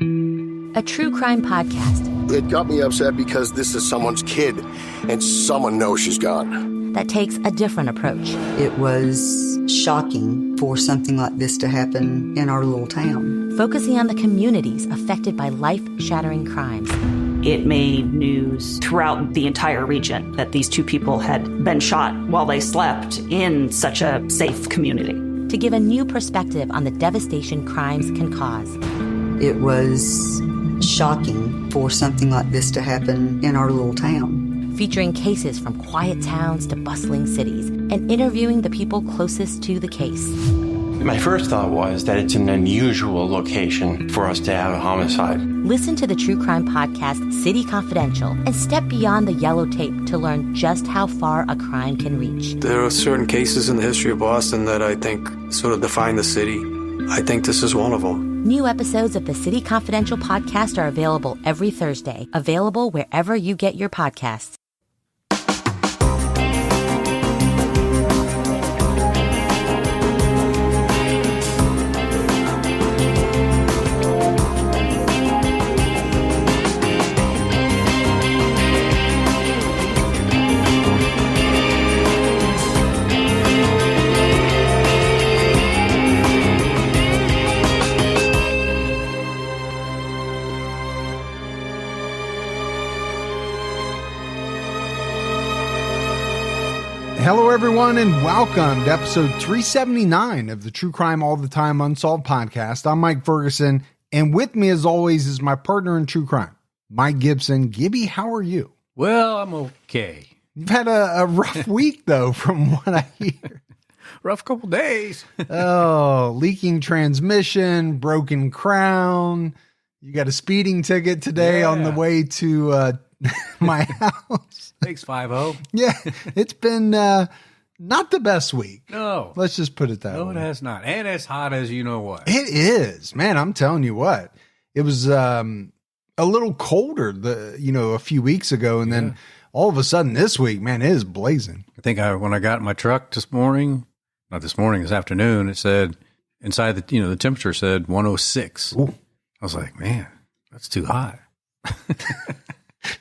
A true crime podcast. It got me upset because this is someone's kid, and someone knows she's gone. That takes a different approach. It was shocking for something like this to happen in our little town. Focusing on the communities affected by life-shattering crimes. It made news throughout the entire region that these two people had been shot while they slept in such a safe community. To give a new perspective on the devastation crimes can cause. It was shocking for something like this to happen in our little town. Featuring cases from quiet towns to bustling cities and interviewing the people closest to the case. My first thought was that it's an unusual location for us to have a homicide. Listen to the true crime podcast City Confidential and step beyond the yellow tape to learn just how far a crime can reach. There are certain cases in the history of Boston that I think sort of define the city. I think this is one of them. New episodes of the City Confidential podcast are available every Thursday, available wherever you get your podcasts. Hello, everyone, and welcome to episode 379 of the True Crime All the Time Unsolved podcast. I'm Mike Ferguson, and with me, as always, is my partner in true crime, Mike Gibson. Gibby, how are you? Well, I'm okay. You've had a rough week, though, from what I hear. Rough couple days. Oh, leaking transmission, broken crown. You got a speeding ticket today on the way to my house. Thanks, 5-0. Yeah, it's been not the best week. No. Let's just put it that way. No, it has not. And as hot as you know what. It is. Man, I'm telling you what. It was a little colder a few weeks ago, and then all of a sudden this week, man, it is blazing. I think when I got in my truck this afternoon, it said inside the temperature said 106. Ooh. I was like, man, that's too hot.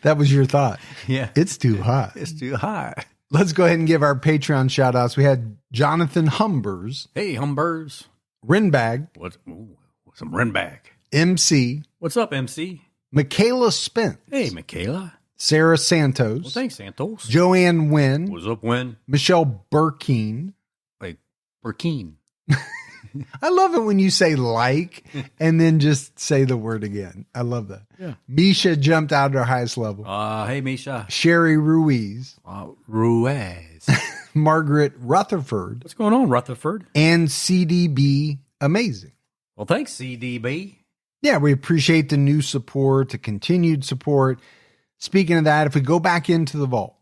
That was your thought. Yeah. It's too hot. It's too hot. Let's go ahead and give our Patreon shout outs. We had Jonathan Humbers. Hey, Humbers. Rinbag. What's some Rinbag? MC. What's up, MC? Michaela Spence. Hey, Michaela. Sarah Santos. Well, thanks, Santos. Joanne Wynn. What's up, Wynn? Michelle Burkeen. Wait, Burkeen. I love it when you say like and then just say the word again. I love that. Yeah. Misha jumped out at her highest level. Hey, Misha. Sherry Ruiz. Ruiz. Margaret Rutherford. What's going on, Rutherford? And CDB Amazing. Well, thanks, CDB. Yeah, we appreciate the new support, the continued support. Speaking of that, if we go back into the vault,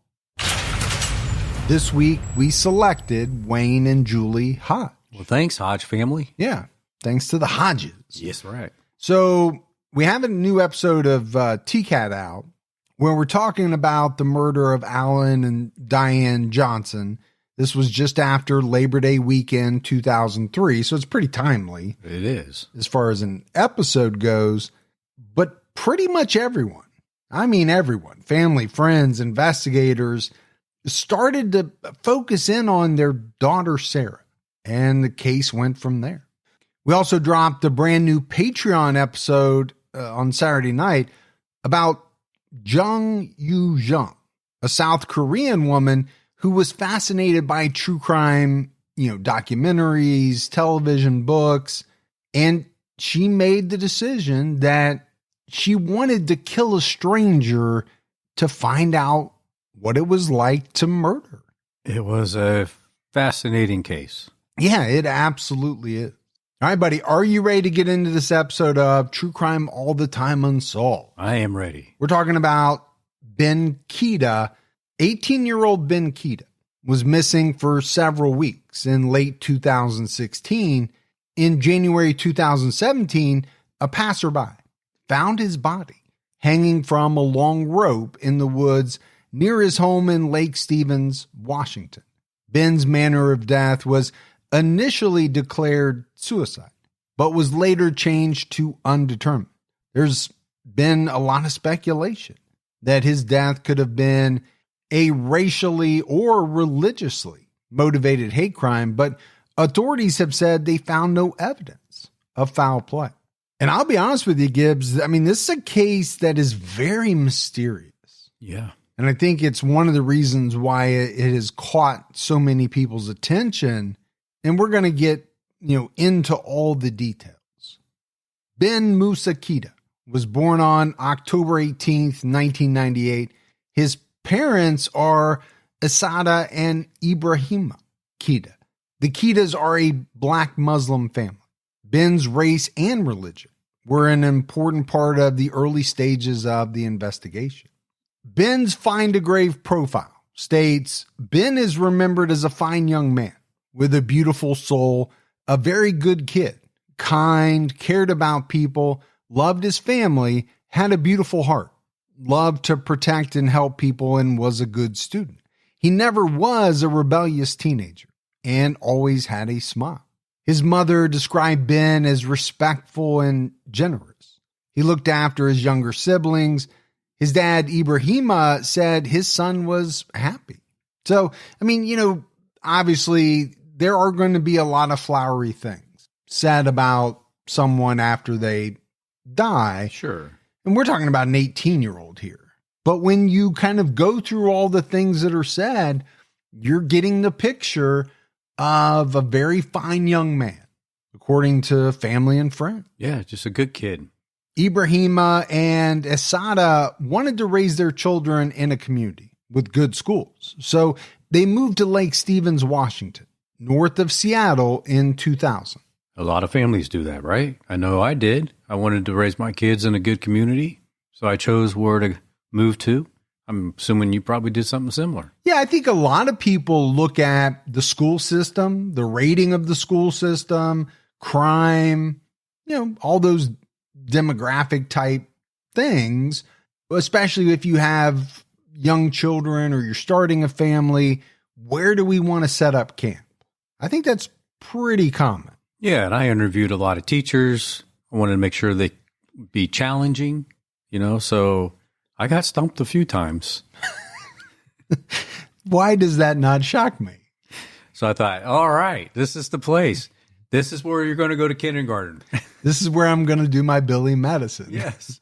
this week we selected Wayne and Julie Hodge. Well, thanks, Hodge family. Yeah, thanks to the Hodges. Yes, right. So we have a new episode of TCAT out where we're talking about the murder of Alan and Diane Johnson. This was just after Labor Day weekend 2003, so it's pretty timely. It is. As far as an episode goes, but pretty much everyone, family, friends, investigators, started to focus in on their daughter, Sarah. And the case went from there. We also dropped a brand new Patreon episode on Saturday night about Jung Yoo Jung, a South Korean woman who was fascinated by true crime, documentaries, television, books. And she made the decision that she wanted to kill a stranger to find out what it was like to murder. It was a fascinating case. Yeah, it absolutely is. All right, buddy, are you ready to get into this episode of True Crime All the Time Unsolved? I am ready. We're talking about Ben Keita. 18-year-old Ben Keita was missing for several weeks in late 2016. In January 2017, a passerby found his body hanging from a long rope in the woods near his home in Lake Stevens, Washington. Ben's manner of death was initially declared suicide, but was later changed to undetermined. There's been a lot of speculation that his death could have been a racially or religiously motivated hate crime, but authorities have said they found no evidence of foul play. And I'll be honest with you, Gibbs, I mean, this is a case that is very mysterious. Yeah. And I think it's one of the reasons why it has caught so many people's attention. And we're going to get, into all the details. Ben Keita was born on October 18th, 1998. His parents are Asada and Ibrahima Keita. The Keitas are a black Muslim family. Ben's race and religion were an important part of the early stages of the investigation. Ben's Find a Grave profile states, Ben is remembered as a fine young man with a beautiful soul, a very good kid, kind, cared about people, loved his family, had a beautiful heart, loved to protect and help people, and was a good student. He never was a rebellious teenager and always had a smile. His mother described Ben as respectful and generous. He looked after his younger siblings. His dad, Ibrahima, said his son was happy. So, I mean, obviously there are going to be a lot of flowery things said about someone after they die. Sure. And we're talking about an 18-year-old here. But when you kind of go through all the things that are said, you're getting the picture of a very fine young man, according to family and friends. Yeah, just a good kid. Ibrahima and Asada wanted to raise their children in a community with good schools. So they moved to Lake Stevens, Washington, north of Seattle in 2000. A lot of families do that, right? I know I did. I wanted to raise my kids in a good community, so I chose where to move to. I'm assuming you probably did something similar. Yeah, I think a lot of people look at the school system, the rating of the school system, crime, all those demographic type things, especially if you have young children or you're starting a family. Where do we want to set up camp? I think that's pretty common. Yeah, and I interviewed a lot of teachers. I wanted to make sure they be challenging, so I got stumped a few times. Why does that not shock me? So I thought, all right, this is the place. This is where you're going to go to kindergarten. This is where I'm going to do my Billy medicine. Yes.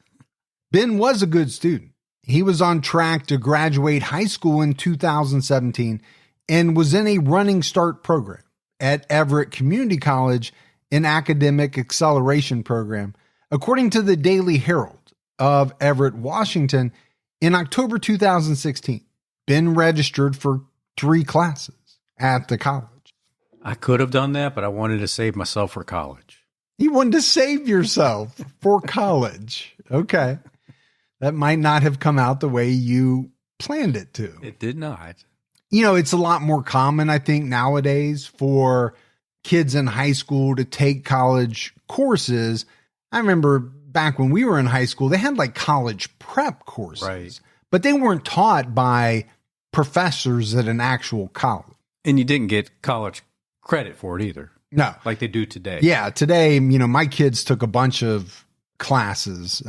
Ben was a good student. He was on track to graduate high school in 2017 and was in a running start program at Everett Community College, an academic acceleration program. According to the Daily Herald of Everett, Washington, in October 2016, Ben registered for 3 classes at the college. I could have done that, but I wanted to save myself for college. You wanted to save yourself for college. Okay. That might not have come out the way you planned it to. It did not. It's a lot more common, I think, nowadays for kids in high school to take college courses. I remember back when we were in high school, they had like college prep courses, right? But they weren't taught by professors at an actual college. And you didn't get college credit for it either. No. Like they do today. Yeah. Today, my kids took a bunch of classes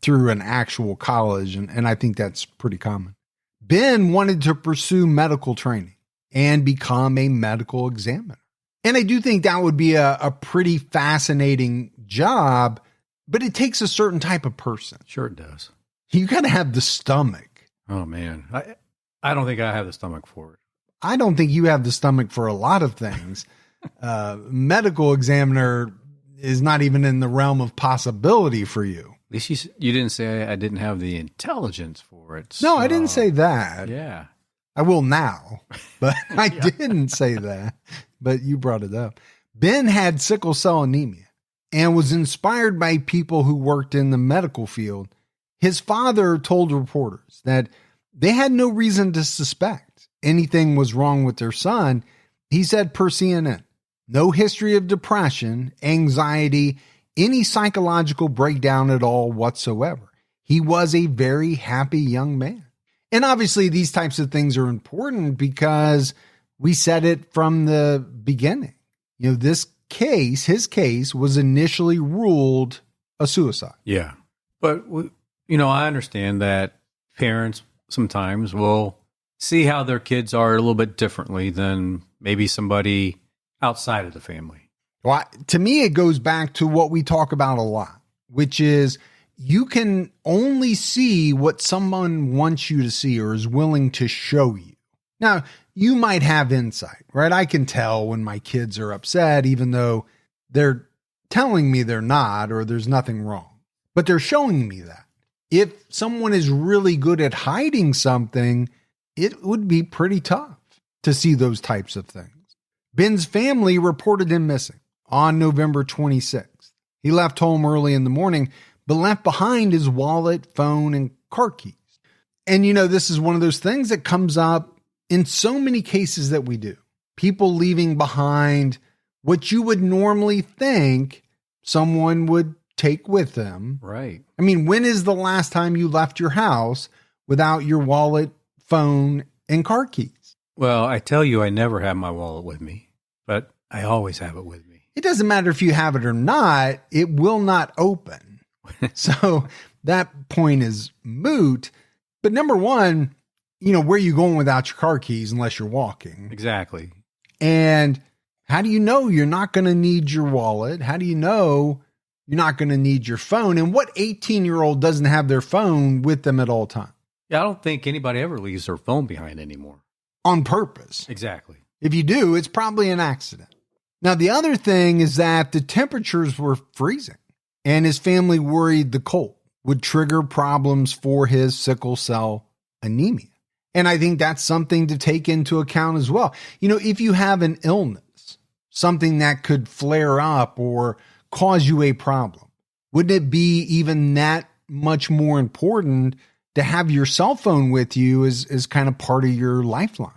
through an actual college, and I think that's pretty common. Ben wanted to pursue medical training and become a medical examiner. And I do think that would be a pretty fascinating job, but it takes a certain type of person. Sure it does. You got to have the stomach. Oh, man. I don't think I have the stomach for it. I don't think you have the stomach for a lot of things. Medical examiner is not even in the realm of possibility for you. At least you didn't say I didn't have the intelligence for it. No, I didn't say that. Yeah. I will now, but I didn't say that. But you brought it up. Ben had sickle cell anemia and was inspired by people who worked in the medical field. His father told reporters that they had no reason to suspect anything was wrong with their son. He said per CNN, no history of depression, anxiety, any psychological breakdown at all whatsoever. He was a very happy young man. And obviously these types of things are important because we said it from the beginning. This case, his case was initially ruled a suicide. Yeah. But, I understand that parents sometimes will see how their kids are a little bit differently than maybe somebody outside of the family. Well, to me, it goes back to what we talk about a lot, which is you can only see what someone wants you to see or is willing to show you. Now, you might have insight, right? I can tell when my kids are upset, even though they're telling me they're not or there's nothing wrong, but they're showing me that. If someone is really good at hiding something, it would be pretty tough to see those types of things. Ben's family reported him missing on November 26th. He left home early in the morning, but left behind his wallet, phone, and car keys. And this is one of those things that comes up in so many cases that we do. People leaving behind what you would normally think someone would take with them. Right. I mean, when is the last time you left your house without your wallet, phone, and car keys? Well, I tell you, I never have my wallet with me, but I always have it with me. It doesn't matter if you have it or not, it will not open. So that point is moot. But number one, where are you going without your car keys unless you're walking? Exactly. And how do you know you're not going to need your wallet? How do you know you're not going to need your phone? And what 18-year-old doesn't have their phone with them at all times? Yeah, I don't think anybody ever leaves their phone behind anymore. On purpose. Exactly. If you do, it's probably an accident. Now, the other thing is that the temperatures were freezing, and his family worried the cold would trigger problems for his sickle cell anemia. And I think that's something to take into account as well. If you have an illness, something that could flare up or cause you a problem, wouldn't it be even that much more important to have your cell phone with you as kind of part of your lifeline?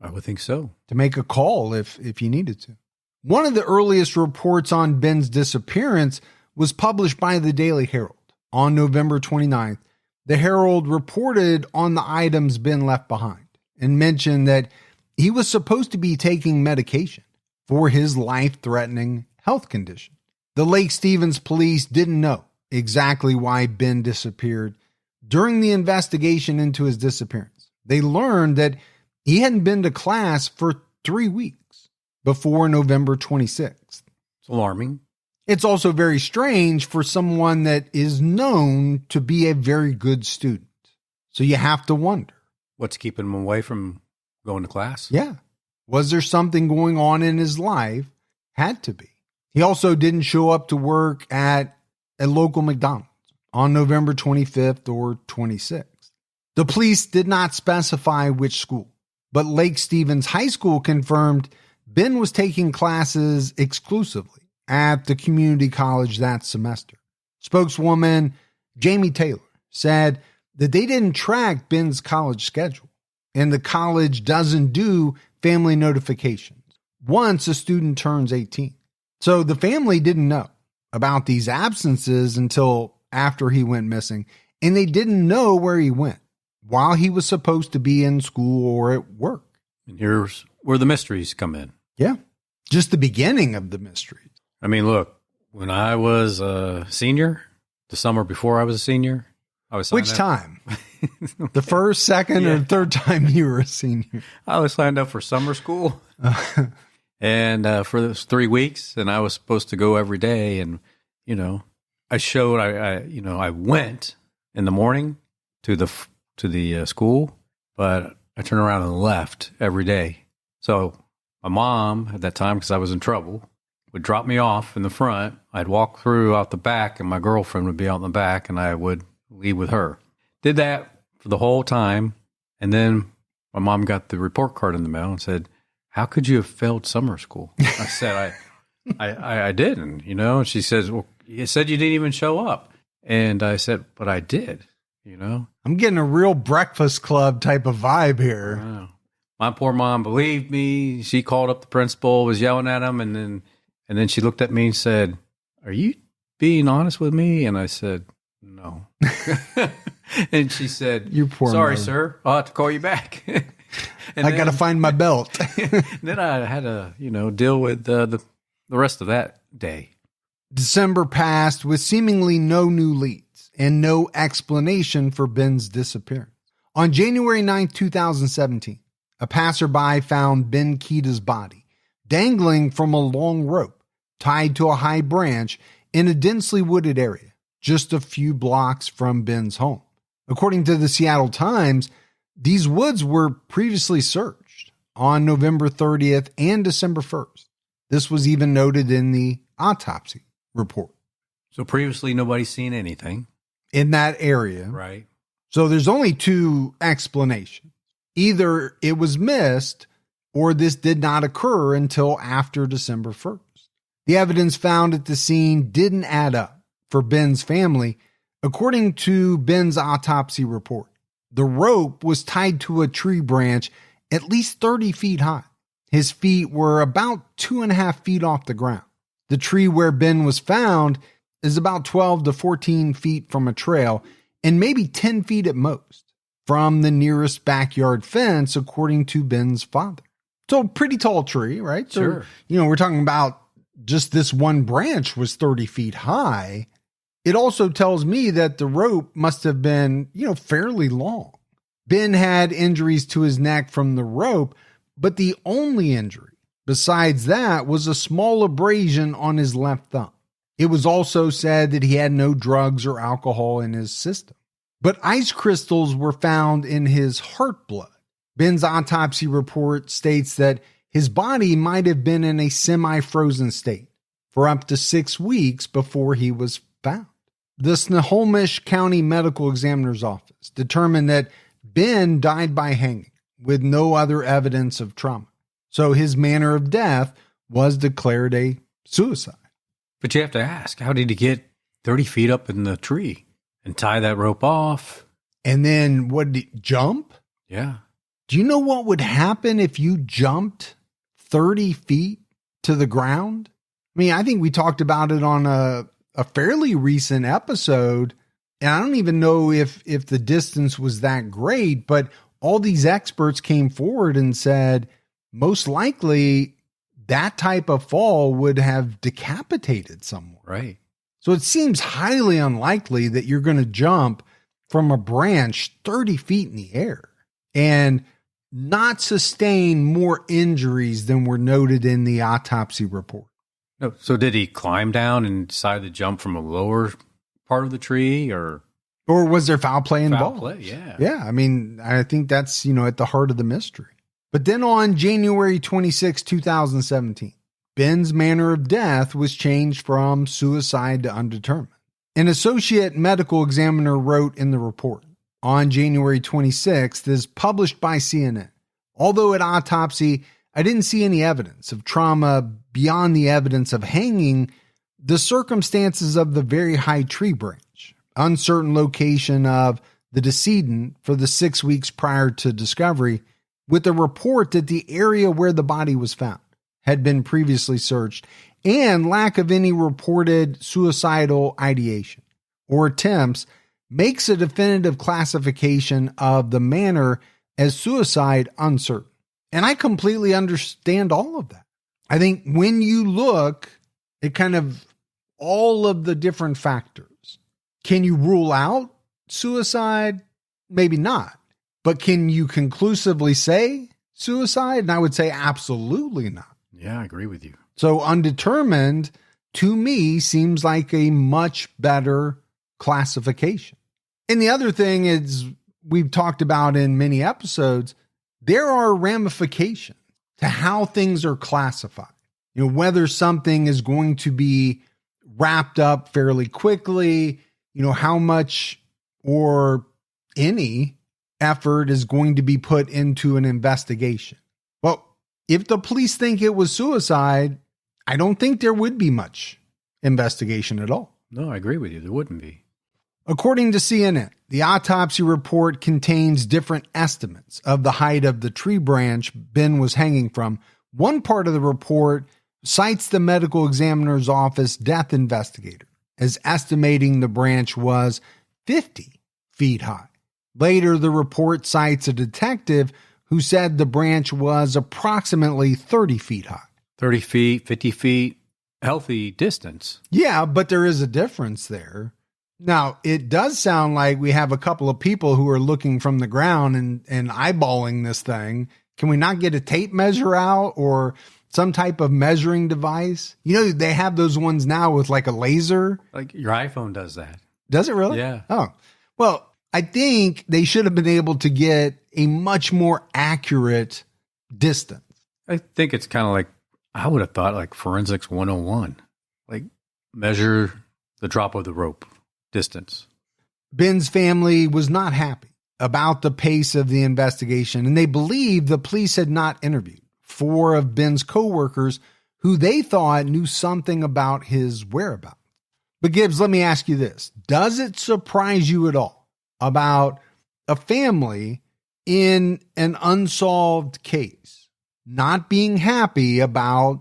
I would think so. To make a call if you needed to. One of the earliest reports on Ben's disappearance was published by the Daily Herald on November 29th. The Herald reported on the items Ben left behind and mentioned that he was supposed to be taking medication for his life-threatening health condition. The Lake Stevens police didn't know exactly why Ben disappeared. During the investigation into his disappearance, they learned that he hadn't been to class for 3 weeks before November 26th. It's alarming. It's also very strange for someone that is known to be a very good student. So you have to wonder. What's keeping him away from going to class? Yeah. Was there something going on in his life? Had to be. He also didn't show up to work at a local McDonald's on November 25th or 26th. The police did not specify which school, but Lake Stevens High School confirmed Ben was taking classes exclusively at the community college that semester. Spokeswoman Jamie Taylor said that they didn't track Ben's college schedule, and the college doesn't do family notifications once a student turns 18. So the family didn't know about these absences until after he went missing, and they didn't know where he went while he was supposed to be in school or at work. And here's where the mysteries come in. Yeah, just the beginning of the mysteries. I mean, look, when I was a senior, the summer before I was a senior, I was signed Which up. time? The first, second, or third time you were a senior? I was signed up for summer school. And for those 3 weeks, and I was supposed to go every day. And, I went in the morning to the school, but I turned around and left every day. So my mom at that time, because I was in trouble, would drop me off in the front. I'd walk through out the back, and my girlfriend would be out in the back, and I would leave with her. Did that for the whole time. And then my mom got the report card in the mail and said, "How could you have failed summer school?" I said, I didn't, and she says, "Well, you said you didn't even show up." And I said, "But I did, I'm getting a real Breakfast Club type of vibe here. Wow. My poor mom believed me. She called up the principal, was yelling at him. And then she looked at me and said, "Are you being honest with me?" And I said, "No." And she said, You poor "Sorry, mother. sir. I'll have to call you back." And I got to find my belt. then I had to, deal with the rest of that day. December passed with seemingly no new leads and no explanation for Ben's disappearance. On January 9, 2017, a passerby found Ben Keita's body dangling from a long rope tied to a high branch in a densely wooded area, just a few blocks from Ben's home. According to the Seattle Times, these woods were previously searched on November 30th and December 1st. This was even noted in the autopsy report. So previously nobody's seen anything. In that area. Right. So there's only two explanations. Either it was missed or this did not occur until after December 1st. The evidence found at the scene didn't add up for Ben's family. According to Ben's autopsy report, the rope was tied to a tree branch at least 30 feet high. His feet were about 2.5 feet off the ground. The tree where Ben was found is about 12 to 14 feet from a trail and maybe 10 feet at most from the nearest backyard fence, according to Ben's father. So pretty tall tree, right? Sure. So, we're talking about just this one branch was 30 feet high. It also tells me that the rope must have been, fairly long. Ben had injuries to his neck from the rope, but the only injury besides that was a small abrasion on his left thumb. It was also said that he had no drugs or alcohol in his system. But ice crystals were found in his heart blood. Ben's autopsy report states that his body might have been in a semi-frozen state for up to 6 weeks before he was found. The Snohomish County Medical Examiner's Office determined that Ben died by hanging with no other evidence of trauma. So his manner of death was declared a suicide. But you have to ask, how did he get 30 feet up in the tree and tie that rope off? And then what did he jump? Yeah. Do you know what would happen if you jumped 30 feet to the ground? I mean, I think we talked about it on a fairly recent episode, and I don't even know if the distance was that great, but all these experts came forward and said, most likely that type of fall would have decapitated someone. Right. So it seems highly unlikely that you're going to jump from a branch 30 feet in the air and not sustain more injuries than were noted in the autopsy report. No. So did he climb down and decide to jump from a lower part of the tree, or was there foul play involved? Foul play, yeah. Yeah, I mean, I think that's, at the heart of the mystery. But then on January 26, 2017, Ben's manner of death was changed from suicide to undetermined. An associate medical examiner wrote in the report on January 26th, is published by CNN. Although at autopsy, I didn't see any evidence of trauma beyond the evidence of hanging, the circumstances of the very high tree branch, uncertain location of the decedent for the 6 weeks prior to discovery, with a report that the area where the body was found had been previously searched, and lack of any reported suicidal ideation or attempts, makes a definitive classification of the manner as suicide uncertain. And I completely understand all of that. I think when you look at kind of all of the different factors, can you rule out suicide? Maybe not. But can you conclusively say suicide? And I would say absolutely not. Yeah, I agree with you. So undetermined, to me, seems like a much better classification. And the other thing is, we've talked about in many episodes, there are ramifications to how things are classified. Whether something is going to be wrapped up fairly quickly, how much or any effort is going to be put into an investigation. Well, if the police think it was suicide, I don't think there would be much investigation at all. No, I agree with you. There wouldn't be. According to CNN, the autopsy report contains different estimates of the height of the tree branch Ben was hanging from. One part of the report cites the medical examiner's office death investigator as estimating the branch was 50 feet high. Later, the report cites a detective who said the branch was approximately 30 feet high. 30 feet, 50 feet, healthy distance. Yeah, but there is a difference there. Now, it does sound like we have a couple of people who are looking from the ground and eyeballing this thing. Can we not get a tape measure out or some type of measuring device? You know, they have those ones now with like a laser. Like your iPhone does that. Does it really? Yeah. Oh, well, I think they should have been able to get a much more accurate distance. I think it's kind of like, I would have thought like forensics 101, like measure the drop of the rope distance. Ben's family was not happy about the pace of the investigation, and they believed the police had not interviewed 4 of Ben's coworkers who they thought knew something about his whereabouts. But Gibbs, let me ask you this. Does it surprise you at all about a family in an unsolved case not being happy about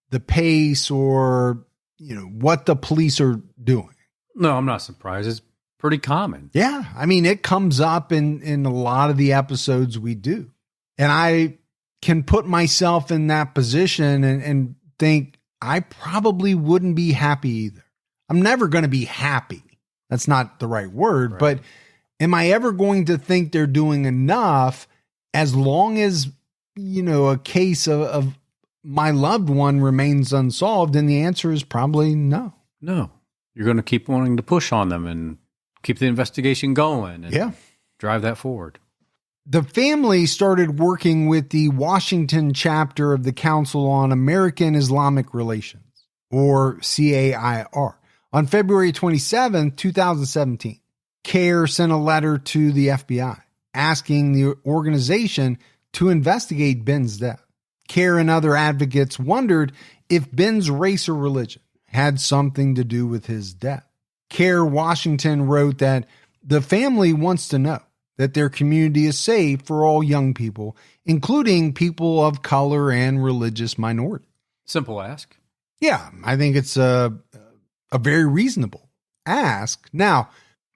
the pace or, you know, what the police are doing? No, I'm not surprised. It's pretty common. Yeah. I mean, it comes up in a lot of the episodes we do. And I can put myself in that position and think I probably wouldn't be happy either. I'm never going to be happy. That's not the right word, but am I ever going to think they're doing enough as long as, you know, a case of my loved one remains unsolved? And the answer is probably no. No. You're going to keep wanting to push on them and keep the investigation going and drive that forward. The family started working with the Washington chapter of the Council on American Islamic Relations, or CAIR, on February 27, 2017. CAIR sent a letter to the FBI asking the organization to investigate Ben's death. CAIR and other advocates wondered if Ben's race or religion had something to do with his death. CAIR Washington wrote that the family wants to know that their community is safe for all young people, including people of color and religious minorities. Simple ask. Yeah, I think it's a very reasonable ask. Now,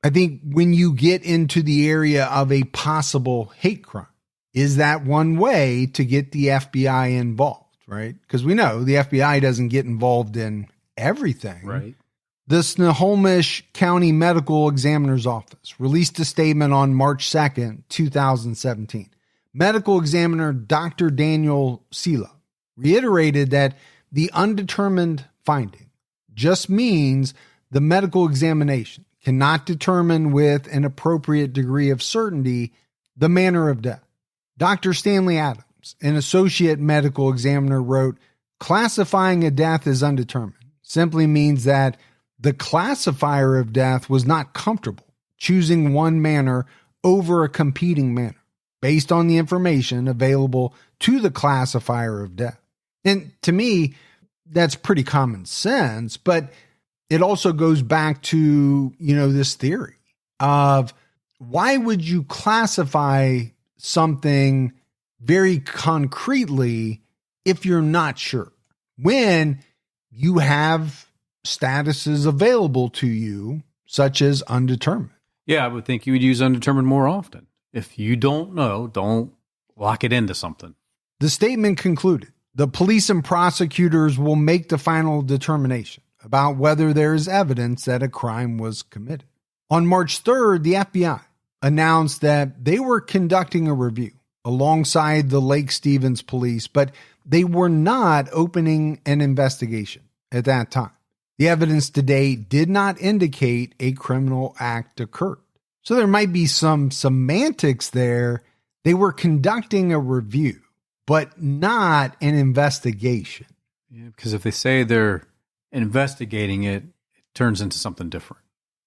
I think when you get into the area of a possible hate crime, is that one way to get the FBI involved, right? Because we know the FBI doesn't get involved in everything. Right. The Snohomish County Medical Examiner's Office released a statement on March 2nd, 2017. Medical examiner Dr. Daniel Sela reiterated that the undetermined finding just means the medical examination cannot determine with an appropriate degree of certainty the manner of death. Dr. Stanley Adams, an associate medical examiner, wrote, "Classifying a death as undetermined simply means that the classifier of death was not comfortable choosing one manner over a competing manner based on the information available to the classifier of death." And to me, that's pretty common sense, but it also goes back to, you know, this theory of why would you classify something very concretely if you're not sure, when you have statuses available to you, such as undetermined? Yeah, I would think you would use undetermined more often. If you don't know, don't lock it into something. The statement concluded, the police and prosecutors will make the final determination about whether there is evidence that a crime was committed. On March 3rd, the FBI announced that they were conducting a review alongside the Lake Stevens police, but they were not opening an investigation at that time. The evidence to date did not indicate a criminal act occurred. So there might be some semantics there. They were conducting a review, but not an investigation. Yeah, because if they say they're investigating it, it turns into something different.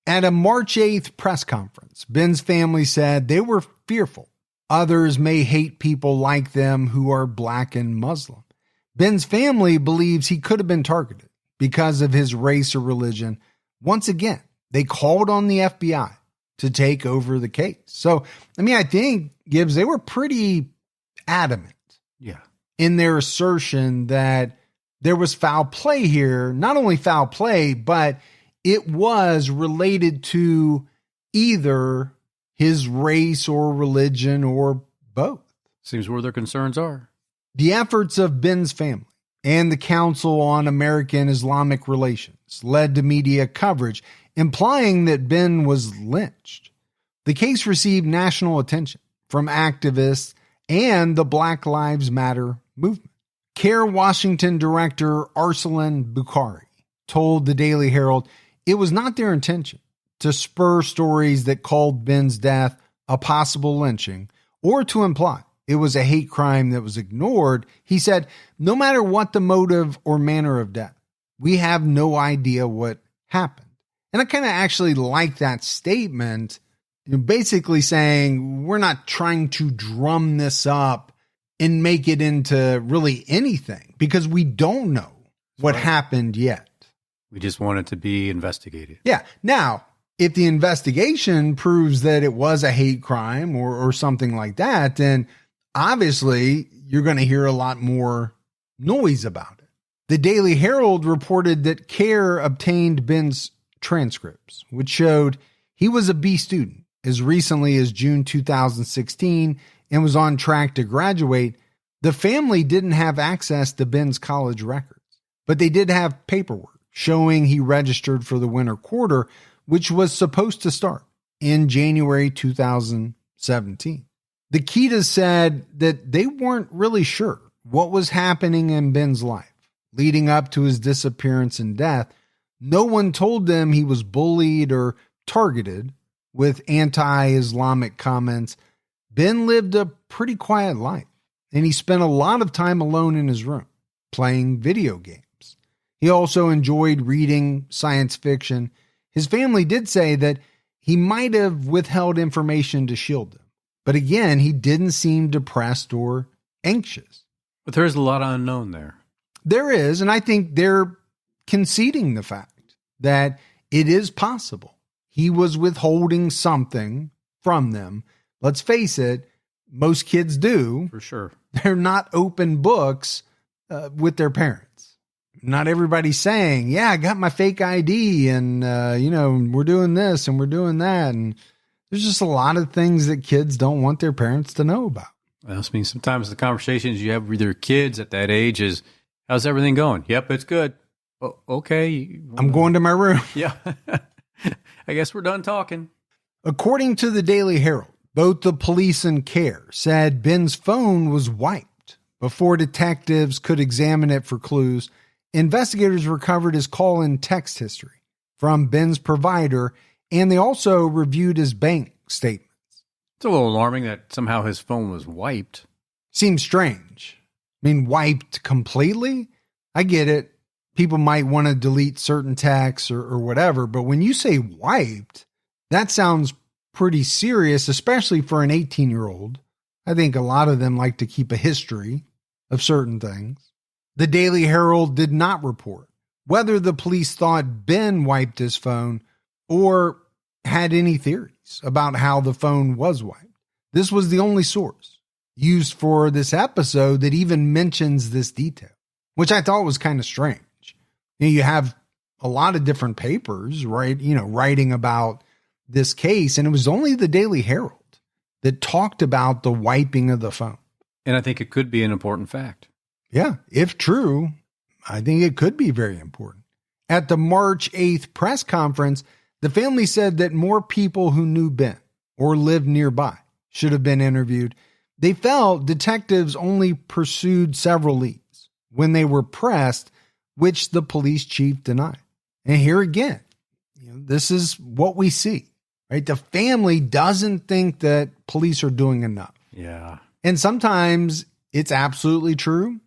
At a March 8th press conference, Ben's family said they were fearful others may hate people like them who are black and Muslim. Ben's family believes he could have been targeted because of his race or religion. Once again, they called on the FBI to take over the case. So, I mean, I think, Gibbs, they were pretty adamant in their assertion that there was foul play here. Not only foul play, but it was related to either his race or religion or both. Seems where their concerns are. The efforts of Ben's family and the Council on American Islamic Relations led to media coverage implying that Ben was lynched. The case received national attention from activists and the Black Lives Matter movement. CARE Washington director Arsalan Bukhari told the Daily Herald it was not their intention to spur stories that called Ben's death a possible lynching or to imply it was a hate crime that was ignored. He said, no matter what the motive or manner of death, we have no idea what happened. And I kind of actually like that statement, basically saying we're not trying to drum this up and make it into really anything because we don't know what happened yet. We just want it to be investigated. Yeah. Now, if the investigation proves that it was a hate crime or something like that, then obviously you're going to hear a lot more noise about it. The Daily Herald reported that CARE obtained Ben's transcripts, which showed he was a B student as recently as June 2016 and was on track to graduate. The family didn't have access to Ben's college records, but they did have paperwork showing he registered for the winter quarter, which was supposed to start in January 2017. The Keitas said that they weren't really sure what was happening in Ben's life leading up to his disappearance and death. No one told them he was bullied or targeted with anti-Islamic comments. Ben lived a pretty quiet life, and he spent a lot of time alone in his room playing video games. He also enjoyed reading science fiction. His family did say that he might have withheld information to shield them. But again, he didn't seem depressed or anxious. But there's a lot of unknown there. There is, and I think they're conceding the fact that it is possible he was withholding something from them. Let's face it, most kids do. For sure. They're not open books with their parents. Not everybody's saying, yeah, I got my fake ID and, we're doing this and we're doing that. And there's just a lot of things that kids don't want their parents to know about. Well, I mean, sometimes the conversations you have with your kids at that age is, how's everything going? Yep, it's good. Oh, okay. I'm going to my room. Yeah. I guess we're done talking. According to the Daily Herald, both the police and CARE said Ben's phone was wiped before detectives could examine it for clues. Investigators recovered his call and text history from Ben's provider, and they also reviewed his bank statements. It's a little alarming that somehow his phone was wiped. Seems strange. I mean, wiped completely? I get it. People might want to delete certain texts or whatever, but when you say wiped, that sounds pretty serious, especially for an 18-year-old. I think a lot of them like to keep a history of certain things. The Daily Herald did not report whether the police thought Ben wiped his phone or had any theories about how the phone was wiped. This was the only source used for this episode that even mentions this detail, which I thought was kind of strange. You have a lot of different papers, right? Writing about this case, and it was only the Daily Herald that talked about the wiping of the phone. And I think it could be an important fact. Yeah, if true, I think it could be very important. At the March 8th press conference, the family said that more people who knew Ben or lived nearby should have been interviewed. They felt detectives only pursued several leads when they were pressed, which the police chief denied. And here again, this is what we see, right? The family doesn't think that police are doing enough. Yeah. And sometimes it's absolutely true.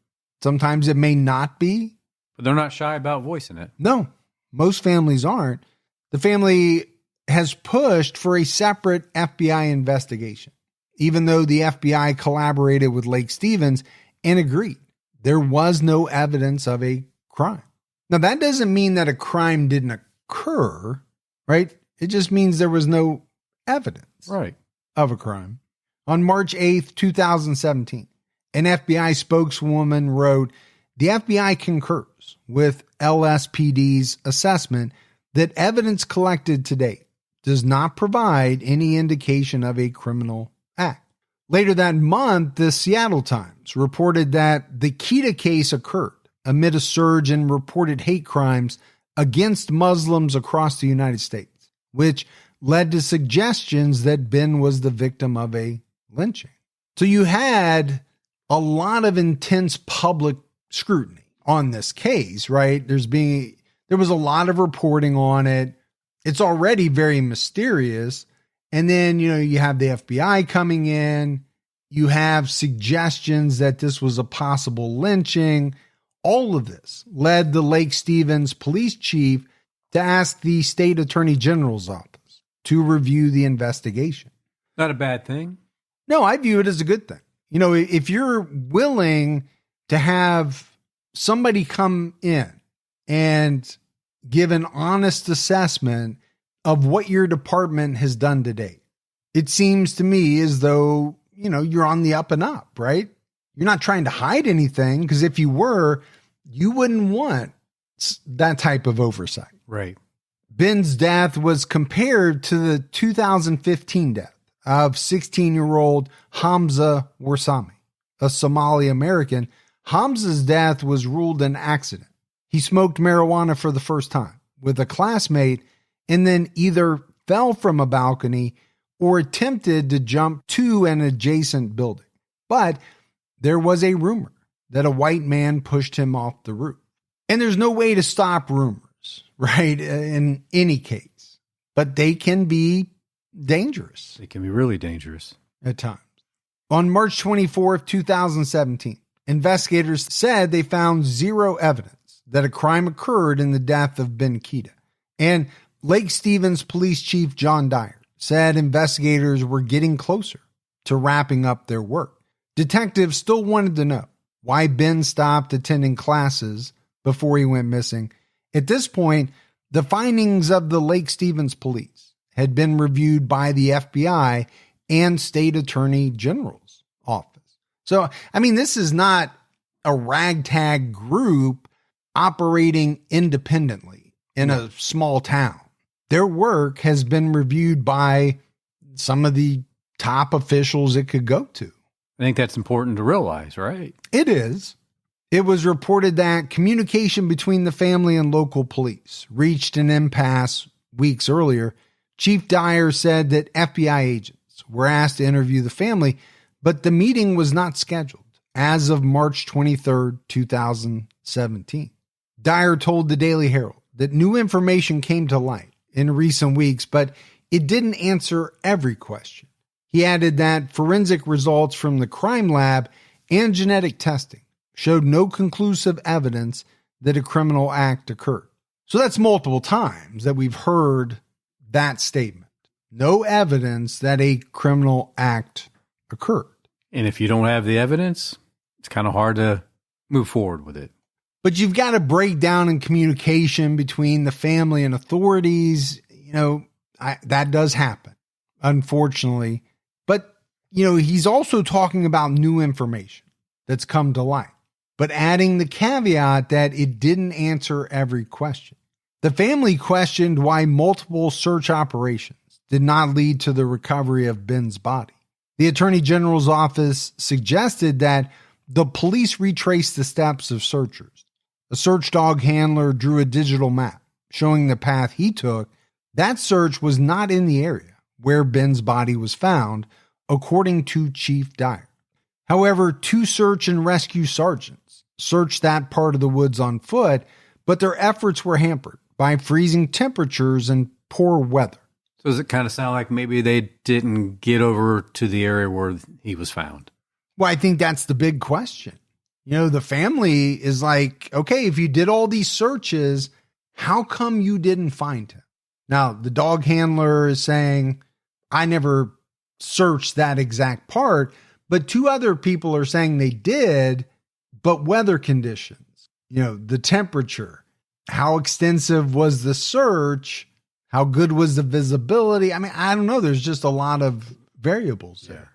Sometimes it may not be. But they're not shy about voicing it. No, most families aren't. The family has pushed for a separate FBI investigation, even though the FBI collaborated with Lake Stevens and agreed there was no evidence of a crime. Now, that doesn't mean that a crime didn't occur, right? It just means there was no evidence of a crime. On March 8th, 2017, an FBI spokeswoman wrote, "The FBI concurs with LSPD's assessment that evidence collected to date does not provide any indication of a criminal act." Later that month, the Seattle Times reported that the Keita case occurred amid a surge in reported hate crimes against Muslims across the United States, which led to suggestions that Ben was the victim of a lynching. So you had a lot of intense public scrutiny on this case, right? There was a lot of reporting on it. It's already very mysterious. And then, you have the FBI coming in. You have suggestions that this was a possible lynching. All of this led the Lake Stevens police chief to ask the state attorney general's office to review the investigation. Not a bad thing. No, I view it as a good thing. If you're willing to have somebody come in and give an honest assessment of what your department has done to date, it seems to me as though, you're on the up and up, right? You're not trying to hide anything, because if you were, you wouldn't want that type of oversight. Right. Ben's death was compared to the 2015 death of 16-year-old Hamza Warsame, a Somali American. Hamza's death was ruled an accident. He smoked marijuana for the first time with a classmate and then either fell from a balcony or attempted to jump to an adjacent building. But there was a rumor that a white man pushed him off the roof. And there's no way to stop rumors, right, in any case. But they can be dangerous. They can be really dangerous at times. On March 24th, 2017, investigators said they found zero evidence that a crime occurred in the death of Ben Keita. And Lake Stevens Police Chief John Dyer said investigators were getting closer to wrapping up their work. Detectives still wanted to know why Ben stopped attending classes before he went missing. At this point, the findings of the Lake Stevens police had been reviewed by the FBI and State Attorney General's office. So, this is not a ragtag group operating independently in a small town. Their work has been reviewed by some of the top officials it could go to. I think that's important to realize, right? It is. It was reported that communication between the family and local police reached an impasse weeks earlier. Chief Dyer said that FBI agents were asked to interview the family, but the meeting was not scheduled as of March 23rd, 2017. Dyer told the Daily Herald that new information came to light in recent weeks, but it didn't answer every question. He added that forensic results from the crime lab and genetic testing showed no conclusive evidence that a criminal act occurred. So that's multiple times that we've heard that statement. No evidence that a criminal act occurred. And if you don't have the evidence, it's kind of hard to move forward with it. But you've got to break down in communication between the family and authorities. That does happen, unfortunately. But, he's also talking about new information that's come to light, but adding the caveat that it didn't answer every question. The family questioned why multiple search operations did not lead to the recovery of Ben's body. The Attorney General's office suggested that the police retraced the steps of searchers. A search dog handler drew a digital map showing the path he took. That search was not in the area where Ben's body was found, according to Chief Dyer. However, 2 search and rescue sergeants searched that part of the woods on foot, but their efforts were hampered by freezing temperatures and poor weather. So does it kind of sound like maybe they didn't get over to the area where he was found? Well, I think that's the big question. The family is like, okay, if you did all these searches, how come you didn't find him? Now, the dog handler is saying, I never searched that exact part, but 2 other people are saying they did, but weather conditions, the temperature, how extensive was the search, how good was the visibility? I don't know. There's just a lot of variables there.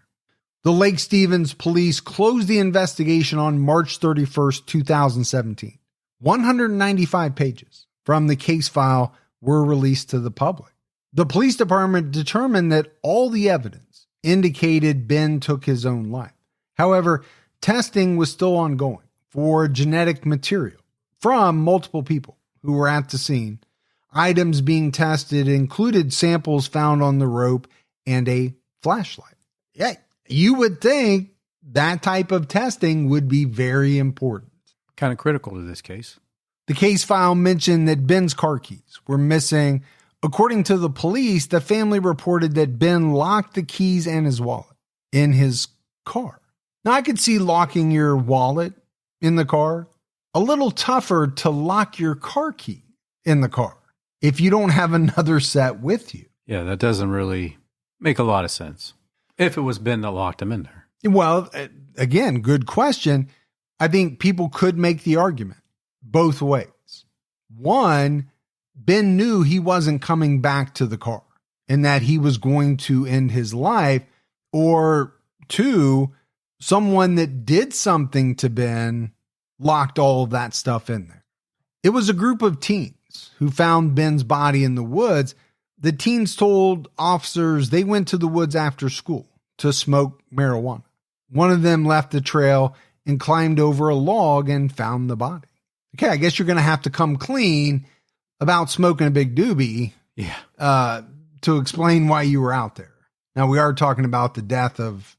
The Lake Stevens police closed the investigation on March 31st, 2017. 195 pages from the case file were released to the public. The police department determined that all the evidence indicated Ben took his own life. However, testing was still ongoing for genetic material from multiple people who were at the scene. Items being tested included samples found on the rope and a flashlight. Yeah, you would think that type of testing would be very important. Kind of critical to this case. The case file mentioned that Ben's car keys were missing. According to the police, the family reported that Ben locked the keys and his wallet in his car. Now, I could see locking your wallet in the car. A little tougher to lock your car key in the car if you don't have another set with you. Yeah, that doesn't really make a lot of sense. If it was Ben that locked him in there. Well, again, good question. I think people could make the argument both ways. One, Ben knew he wasn't coming back to the car and that he was going to end his life. Or two, someone that did something to Ben locked all of that stuff in there. It was a group of teens who found Ben's body in the woods. The teens told officers they went to the woods after school to smoke marijuana. One of them left the trail and climbed over a log and found the body. Okay, I guess you're going to have to come clean about smoking a big doobie to explain why you were out there. Now, we are talking about the death of,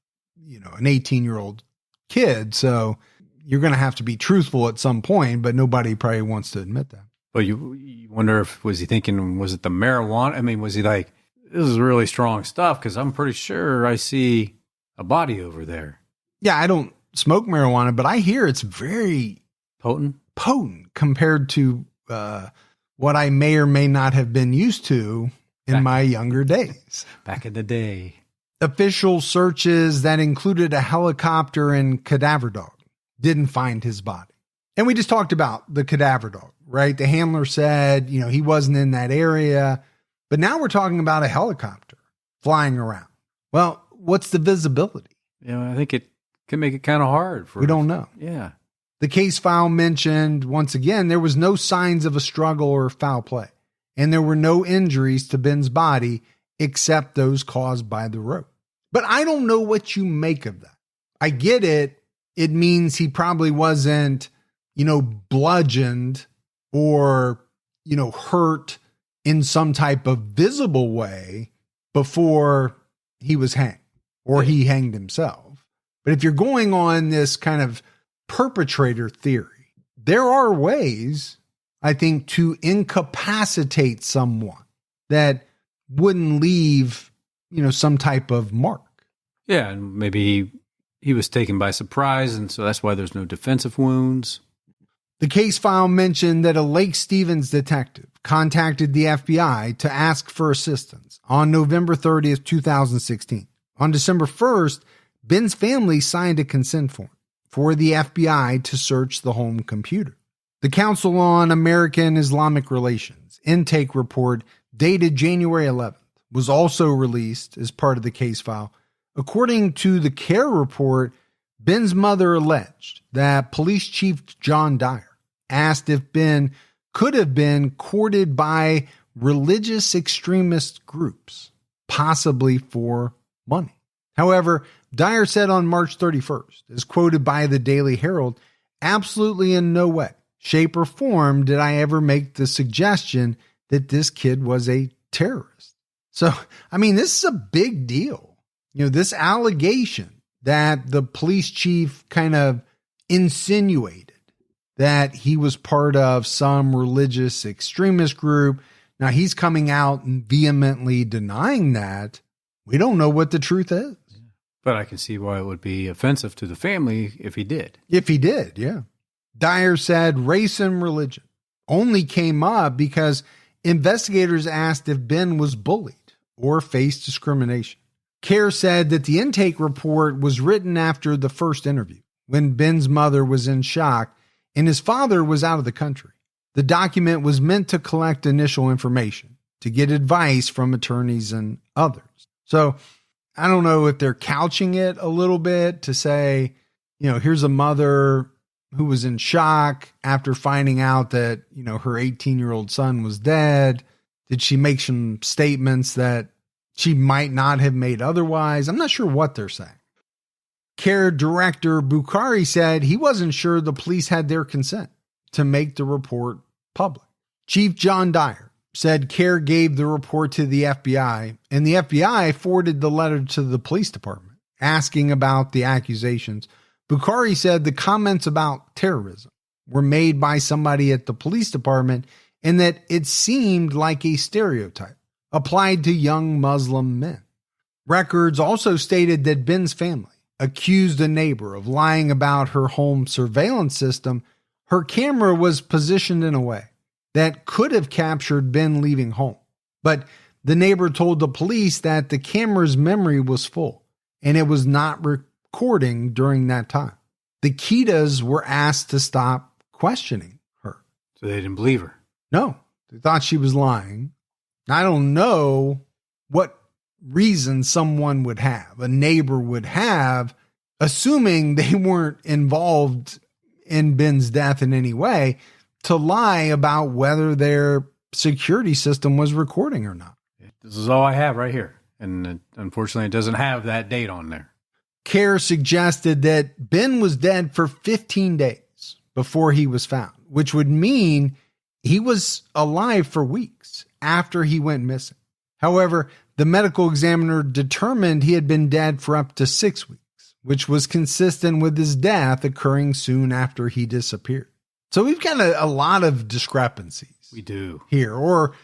an 18-year-old kid, so you're going to have to be truthful at some point, but nobody probably wants to admit that. But you wonder if, was he thinking, was it the marijuana? I mean, was he like, this is really strong stuff because I'm pretty sure I see a body over there. Yeah, I don't smoke marijuana, but I hear it's very potent compared to what I may or may not have been used to in my younger days. Back in the day. Official searches that included a helicopter and cadaver dog didn't find his body. And we just talked about the cadaver dog, right? The handler said, he wasn't in that area. But now we're talking about a helicopter flying around. Well, what's the visibility? I think it can make it kind of hard. We don't know. Yeah. The case file mentioned, once again, there was no signs of a struggle or foul play. And there were no injuries to Ben's body except those caused by the rope. But I don't know what you make of that. I get it. It means he probably wasn't, bludgeoned or, hurt in some type of visible way before he was hanged or he hanged himself. But if you're going on this kind of perpetrator theory, there are ways, I think, to incapacitate someone that wouldn't leave, some type of mark. Yeah, and maybe he was taken by surprise, and so that's why there's no defensive wounds. The case file mentioned that a Lake Stevens detective contacted the FBI to ask for assistance on November 30th, 2016. On December 1st, Ben's family signed a consent form for the FBI to search the home computer. The Council on American Islamic Relations intake report dated January 11th was also released as part of the case file. According to the CARE report, Ben's mother alleged that Police Chief John Dyer asked if Ben could have been courted by religious extremist groups, possibly for money. However, Dyer said on March 31st, as quoted by the Daily Herald, absolutely in no way, shape, or form did I ever make the suggestion that this kid was a terrorist. So, this is a big deal. This allegation that the police chief kind of insinuated that he was part of some religious extremist group. Now he's coming out and vehemently denying that. We don't know what the truth is. But I can see why it would be offensive to the family if he did. If he did, yeah. Dyer said race and religion only came up because investigators asked if Ben was bullied or faced discrimination. CARE said that the intake report was written after the first interview when Ben's mother was in shock and his father was out of the country. The document was meant to collect initial information, to get advice from attorneys and others. So I don't know if they're couching it a little bit to say, here's a mother who was in shock after finding out that, her 18-year-old son was dead. Did she make some statements that she might not have made otherwise? I'm not sure what they're saying. CARE Director Bukhari said he wasn't sure the police had their consent to make the report public. Chief John Dyer said Kerr gave the report to the FBI, and the FBI forwarded the letter to the police department asking about the accusations. Bukhari said the comments about terrorism were made by somebody at the police department and that it seemed like a stereotype applied to young Muslim men. Records also stated that Ben's family accused a neighbor of lying about her home surveillance system. Her camera was positioned in a way that could have captured Ben leaving home. But the neighbor told the police that the camera's memory was full and it was not recording during that time. The Keitas were asked to stop questioning her. So they didn't believe her. No, they thought she was lying. I don't know what reason someone would have, a neighbor would have, assuming they weren't involved in Ben's death in any way, to lie about whether their security system was recording or not. This is all I have right here. And unfortunately, it doesn't have that date on there. Kerr suggested that Ben was dead for 15 days before he was found, which would mean he was alive for weeks after he went missing. However, the medical examiner determined he had been dead for up to 6 weeks, which was consistent with his death occurring soon after he disappeared. So we've got a lot of discrepancies. We do. Here. Or,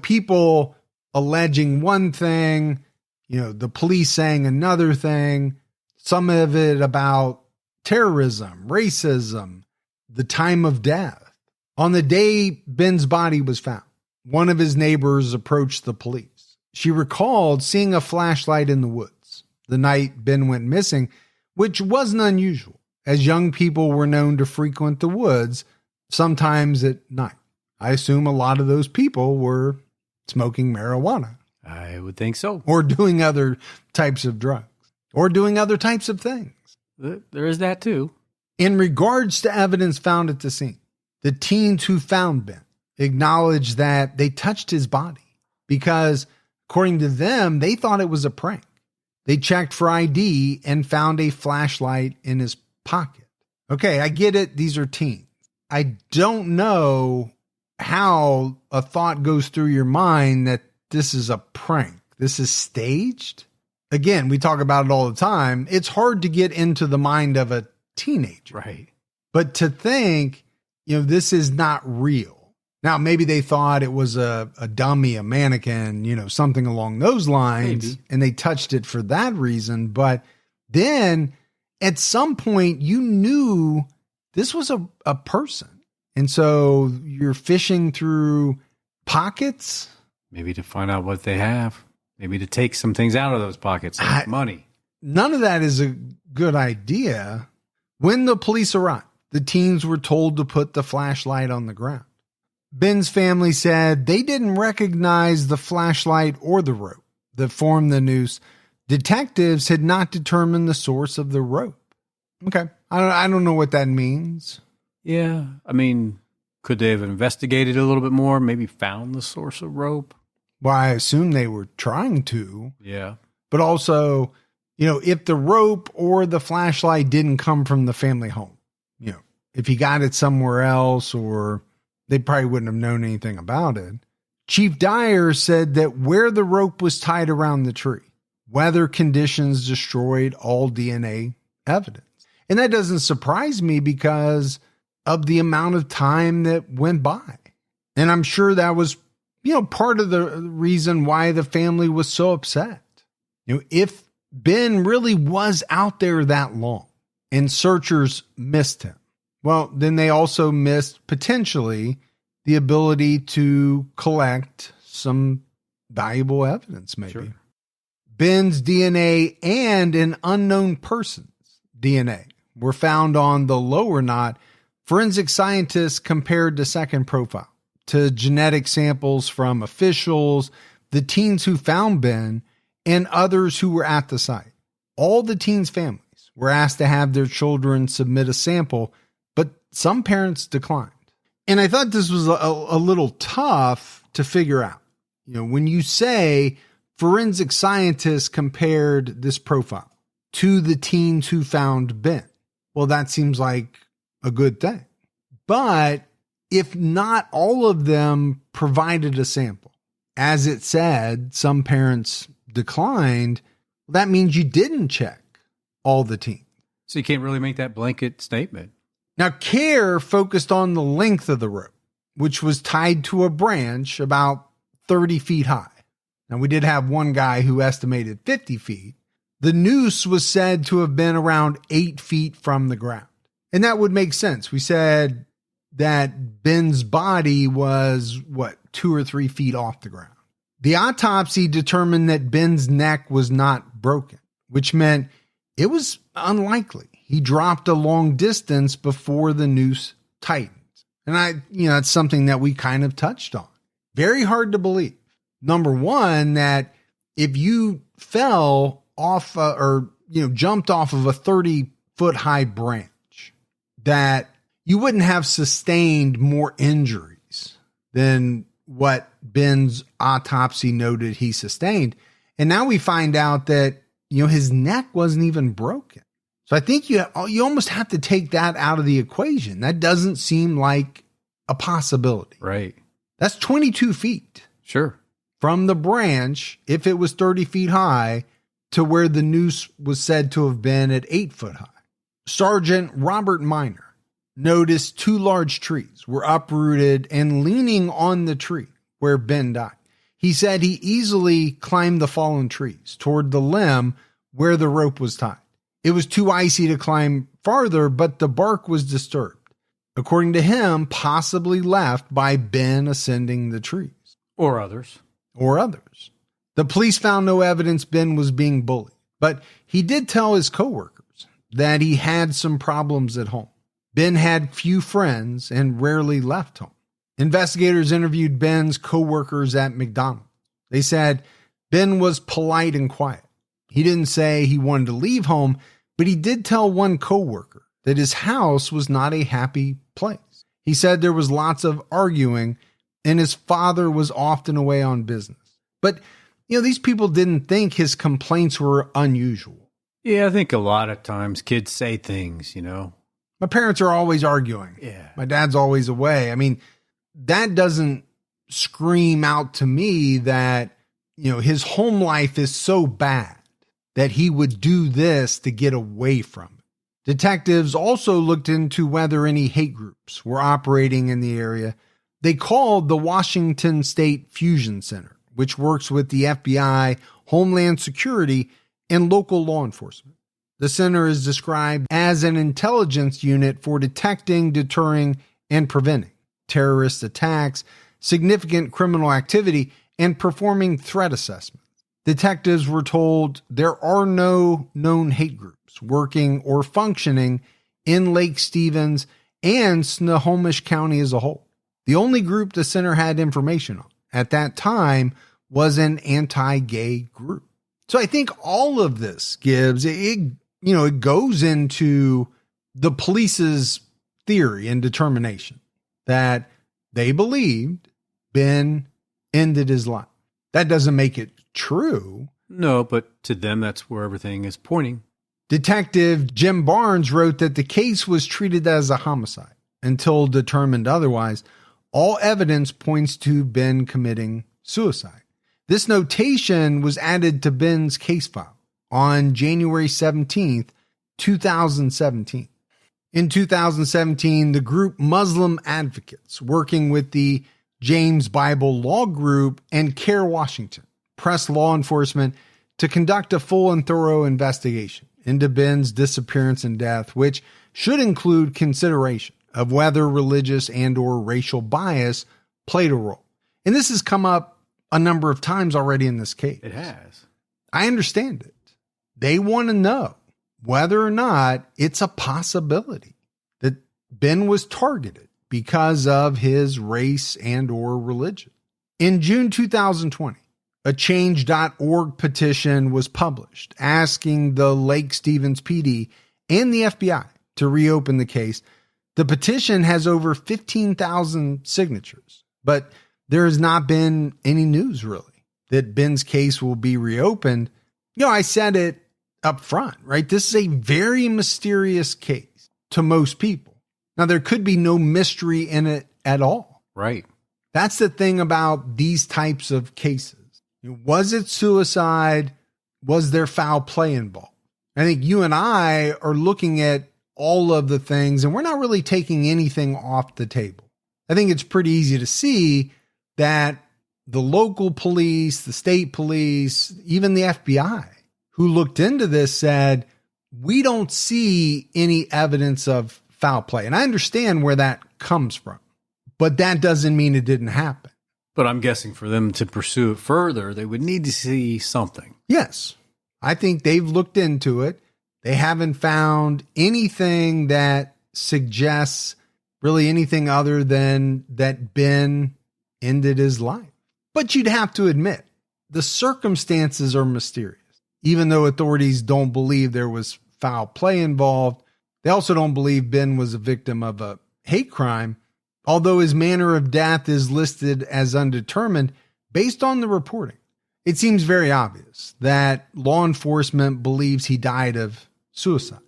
people alleging one thing, the police saying another thing, some of it about terrorism, racism, the time of death. On the day Ben's body was found, one of his neighbors approached the police. She recalled seeing a flashlight in the woods the night Ben went missing, which wasn't unusual, as young people were known to frequent the woods, sometimes at night. I assume a lot of those people were smoking marijuana. I would think so. Or doing other types of drugs. Or doing other types of things. There is that too. In regards to evidence found at the scene, the teens who found Ben acknowledged that they touched his body because, according to them, they thought it was a prank. They checked for ID and found a flashlight in his pocket. Okay, I get it. These are teens. I don't know how a thought goes through your mind that this is a prank. This is staged. Again, we talk about it all the time. It's hard to get into the mind of a teenager. Right. But to think, this is not real. Now, maybe they thought it was a dummy, a mannequin, something along those lines. Maybe. And they touched it for that reason. But then at some point you knew this was a person. And so you're fishing through pockets. Maybe to find out what they have. Maybe to take some things out of those pockets, like money. None of that is a good idea. When the police arrived, the teens were told to put the flashlight on the ground. Ben's family said they didn't recognize the flashlight or the rope that formed the noose. Detectives had not determined the source of the rope. Okay. I don't know what that means. Yeah. I mean, could they have investigated a little bit more? Maybe found the source of rope? Well, I assume they were trying to. Yeah. But also, if the rope or the flashlight didn't come from the family home, if he got it somewhere else, or they probably wouldn't have known anything about it. Chief Dyer said that where the rope was tied around the tree, weather conditions destroyed all DNA evidence. And that doesn't surprise me because of the amount of time that went by. And I'm sure that was, part of the reason why the family was so upset. If Ben really was out there that long and searchers missed him, well, then they also missed potentially the ability to collect some valuable evidence, maybe. Sure. Ben's DNA and an unknown person's DNA were found on the lower knot. Forensic scientists compared the second profile to genetic samples from officials, the teens who found Ben, and others who were at the site. All the teens' families were asked to have their children submit a sample, but some parents declined. And I thought this was a little tough to figure out. When you say forensic scientists compared this profile to the teens who found Ben, well, that seems like a good thing. But if not all of them provided a sample. As it said, some parents declined. That means you didn't check all the teams. So you can't really make that blanket statement. Now, CARE focused on the length of the rope, which was tied to a branch about 30 feet high. Now, we did have one guy who estimated 50 feet. The noose was said to have been around 8 feet from the ground. And that would make sense. We said that Ben's body was, 2 or 3 feet off the ground. The autopsy determined that Ben's neck was not broken, which meant it was unlikely he dropped a long distance before the noose tightened. And it's something that we kind of touched on. Very hard to believe. Number one, that if you fell off jumped off of a 30-foot high branch, that you wouldn't have sustained more injuries than what Ben's autopsy noted he sustained. And now we find out that, his neck wasn't even broken. So I think you almost have to take that out of the equation. That doesn't seem like a possibility. Right. That's 22 feet. Sure. From the branch, if it was 30 feet high, to where the noose was said to have been at 8 foot high. Sergeant Robert Miner noticed 2 large trees were uprooted and leaning on the tree where Ben died. He said he easily climbed the fallen trees toward the limb where the rope was tied. It was too icy to climb farther, but the bark was disturbed, according to him, possibly left by Ben ascending the trees. Or others. The police found no evidence Ben was being bullied, but he did tell his coworkers that he had some problems at home. Ben had few friends and rarely left home. Investigators interviewed Ben's coworkers at McDonald's. They said Ben was polite and quiet. He didn't say he wanted to leave home, but he did tell one coworker that his house was not a happy place. He said there was lots of arguing and his father was often away on business. But, these people didn't think his complaints were unusual. Yeah, I think a lot of times kids say things, My parents are always arguing. Yeah. My dad's always away. That doesn't scream out to me that, his home life is so bad that he would do this to get away from it. Detectives also looked into whether any hate groups were operating in the area. They called the Washington State Fusion Center, which works with the FBI, Homeland Security, and local law enforcement. The center is described as an intelligence unit for detecting, deterring, and preventing terrorist attacks, significant criminal activity, and performing threat assessments. Detectives were told there are no known hate groups working or functioning in Lake Stevens and Snohomish County as a whole. The only group the center had information on at that time was an anti-gay group. So I think all of this gives, it goes into the police's theory and determination that they believed Ben ended his life. That doesn't make it true. No, but to them, that's where everything is pointing. Detective Jim Barnes wrote that the case was treated as a homicide until determined otherwise. All evidence points to Ben committing suicide. This notation was added to Ben's case file on January 17th, 2017. In 2017, the group Muslim Advocates, working with the James Bible Law Group and CARE Washington, pressed law enforcement to conduct a full and thorough investigation into Ben's disappearance and death, which should include consideration of whether religious and or racial bias played a role. And this has come up a number of times already in this case. It has. I understand it. They want to know whether or not it's a possibility that Ben was targeted because of his race and or religion. In June 2020, a change.org petition was published asking the Lake Stevens PD and the FBI to reopen the case. The petition has over 15,000 signatures, but there has not been any news really that Ben's case will be reopened. I said it up front, right? This is a very mysterious case to most people. Now, there could be no mystery in it at all. Right. That's the thing about these types of cases. Was it suicide? Was there foul play involved? I think you and I are looking at all of the things, and we're not really taking anything off the table. I think it's pretty easy to see that the local police, the state police, even the FBI, who looked into this, said, we don't see any evidence of foul play. And I understand where that comes from, but that doesn't mean it didn't happen. But I'm guessing for them to pursue it further, they would need to see something. Yes. I think they've looked into it. They haven't found anything that suggests really anything other than that Ben ended his life. But you'd have to admit, the circumstances are mysterious. Even though authorities don't believe there was foul play involved, they also don't believe Ben was a victim of a hate crime, although his manner of death is listed as undetermined based on the reporting. It seems very obvious that law enforcement believes he died of suicide.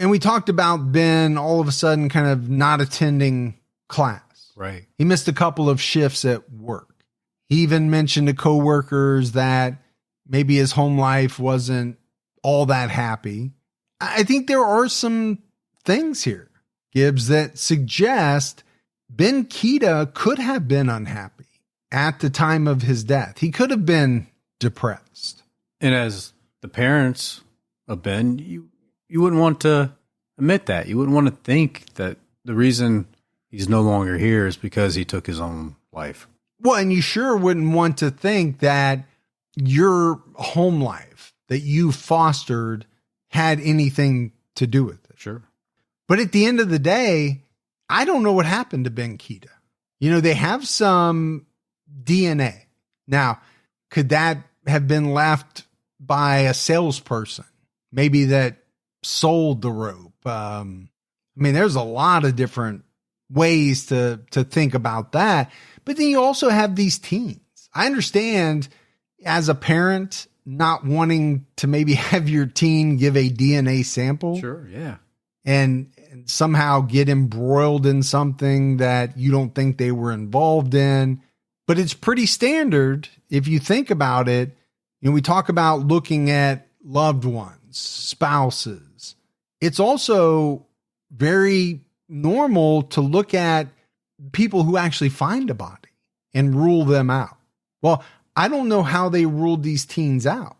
And we talked about Ben all of a sudden kind of not attending class. Right. He missed a couple of shifts at work. He even mentioned to coworkers that maybe his home life wasn't all that happy. I think there are some things here, Gibbs, that suggest Ben Keita could have been unhappy at the time of his death. He could have been depressed. And as the parents of Ben, you wouldn't want to admit that. You wouldn't want to think that the reason he's no longer here is because he took his own life. Well, and you sure wouldn't want to think that your home life that you fostered had anything to do with it. Sure. But at the end of the day, I don't know what happened to Ben Keita. You know, they have some DNA. Now, could that have been left by a salesperson? Maybe that sold the rope. I mean, there's a lot of different ways to think about that. But then you also have these teens. I understand as a parent not wanting to maybe have your teen give a DNA sample. Sure, yeah. And somehow get embroiled in something that you don't think they were involved in. But it's pretty standard if you think about it. You know, we talk about looking at loved ones, spouses. It's also very normal to look at people who actually find a body and rule them out. Well, I don't know how they ruled these teens out.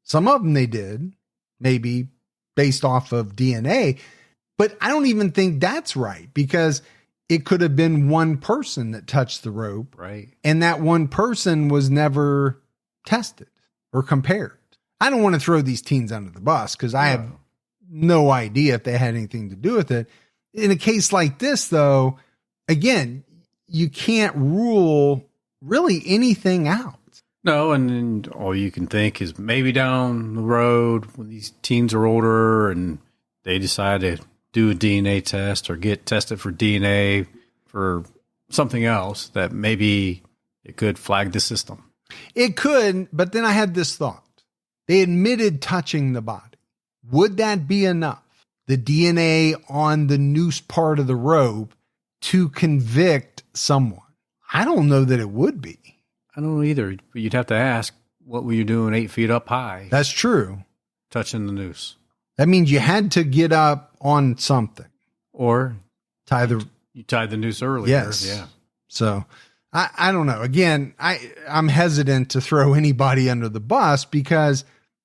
Some of them they did, maybe based off of DNA, but I don't even think that's right because it could have been one person that touched the rope. Right. And that one person was never tested or compared. I don't want to throw these teens under the bus because I have no idea if they had anything to do with it. In a case like this, though, again, you can't rule really anything out. No, and all you can think is maybe down the road when these teens are older and they decide to do a DNA test or get tested for DNA for something else that maybe it could flag the system. It could, but then I had this thought. They admitted touching the body. Would that be enough? The DNA on the noose part of the rope to convict someone? I don't know that it would be. I don't know either, but you'd have to ask, what were you doing 8 feet up high? That's true. Touching the noose. That means you had to get up on something. Or you tied the noose earlier. Yes. Yeah. So I don't know. Again, I'm hesitant to throw anybody under the bus because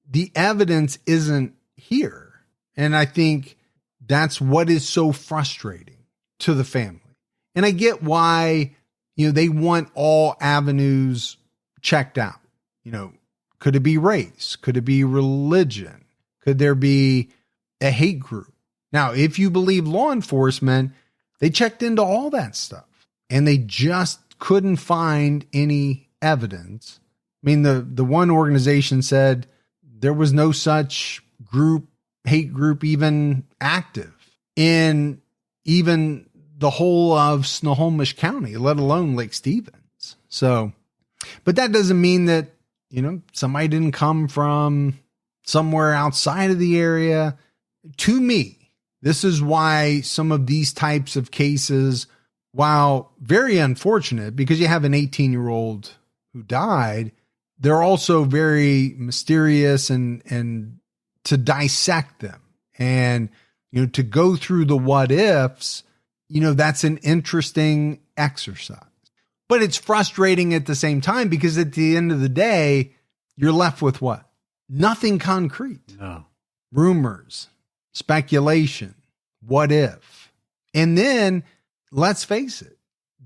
the evidence isn't here. And I think that's what is so frustrating to the family. And I get why, they want all avenues checked out. Could it be race? Could it be religion? Could there be a hate group? Now, if you believe law enforcement, they checked into all that stuff and they just couldn't find any evidence. I mean, the one organization said there was no such hate group even active in even the whole of Snohomish County, let alone Lake Stevens. So, but that doesn't mean that, somebody didn't come from somewhere outside of the area. To me, this is why some of these types of cases while very unfortunate because you have an 18-year-old who died, they're also very mysterious and to dissect them and, to go through the what ifs, that's an interesting exercise. But it's frustrating at the same time because at the end of the day, you're left with what? Nothing concrete. No. Rumors, speculation, what if? And then let's face it,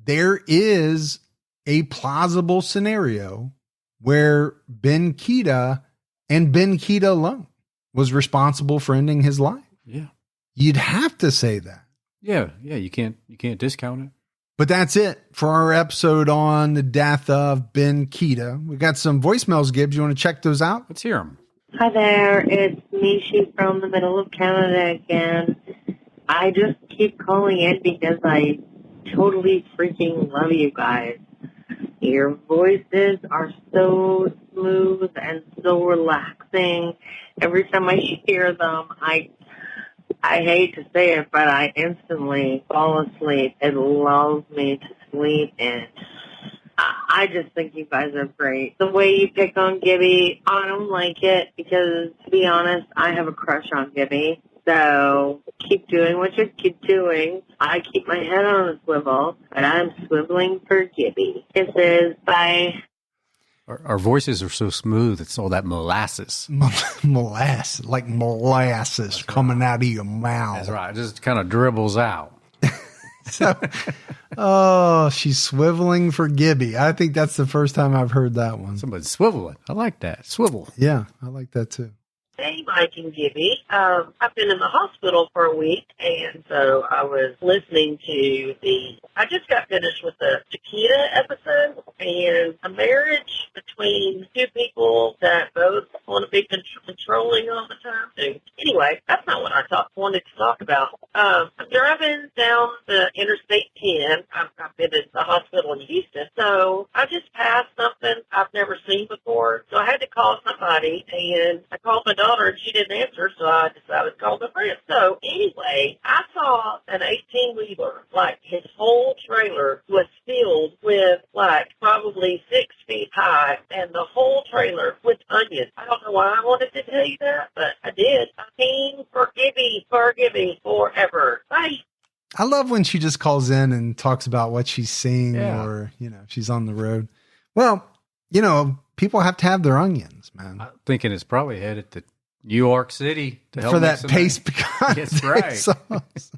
there is a plausible scenario where Ben Keita and Ben Keita alone was responsible for ending his life. Yeah. You'd have to say that. Yeah. You can't discount it. But that's it for our episode on the death of Ben Keita. We got some voicemails, Gibbs. You want to check those out? Let's hear them. Hi there, it's Mishi from the middle of Canada again. I just keep calling in because I totally freaking love you guys. Your voices are so smooth and so relaxing. Every time I hear them, I hate to say it, but I instantly fall asleep. It lulls me to sleep, and I just think you guys are great. The way you pick on Gibby, I don't like it because, to be honest, I have a crush on Gibby. So keep doing what you keep doing. I keep my head on a swivel, but I'm swiveling for Gibby. Kisses. Bye. Our voices are so smooth. It's all that molasses. Molasses, like molasses coming out of your mouth. That's right. It just kind of dribbles out. So, she's swiveling for Gibby. I think that's the first time I've heard that one. Somebody's swiveling. I like that. Swivel. Yeah, I like that too. Hey, Mike and Gibby. I've been in the hospital for a week, and so I was listening to I just got finished with the Chiquita episode, and a marriage between two people that both want to be controlling all the time. So anyway, that's not what I wanted to talk about. I'm driving down the Interstate 10. I've been at the hospital in Houston, so I just passed something I've never seen before, so I had to call somebody, and I called my daughter, and she didn't answer, so I decided to call my friend. So anyway, I saw an 18-wheeler, like his whole trailer was filled with like probably 6 feet high, and the whole trailer with onions. I don't know why I wanted to tell you that, but I did. I'm team forgive me forever. Bye. I love when she just calls in and talks about what she's seeing or, she's on the road. Well, people have to have their onions, man. I'm thinking it's probably headed to New York City to help for that paste picante. That's right. Sauce.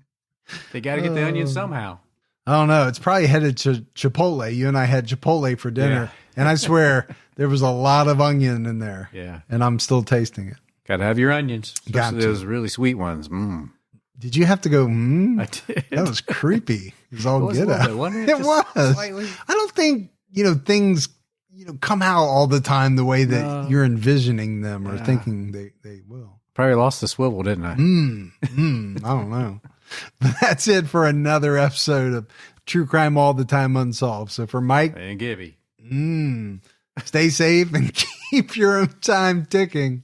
They got to get the onions somehow. I don't know. It's probably headed to Chipotle. You and I had Chipotle for dinner, and I swear there was a lot of onion in there. Yeah. And I'm still tasting it. Got to have your onions. Got to. Those really sweet ones. Mm. Did you have to go, I did. That was creepy. It was all good. It was. Slightly. I don't think, things, come out all the time the way that you're envisioning them or thinking they will. Probably lost the swivel, didn't I? I don't know. But that's it for another episode of True Crime All the Time Unsolved. So for Mike and Gibby, stay safe and keep your own time ticking.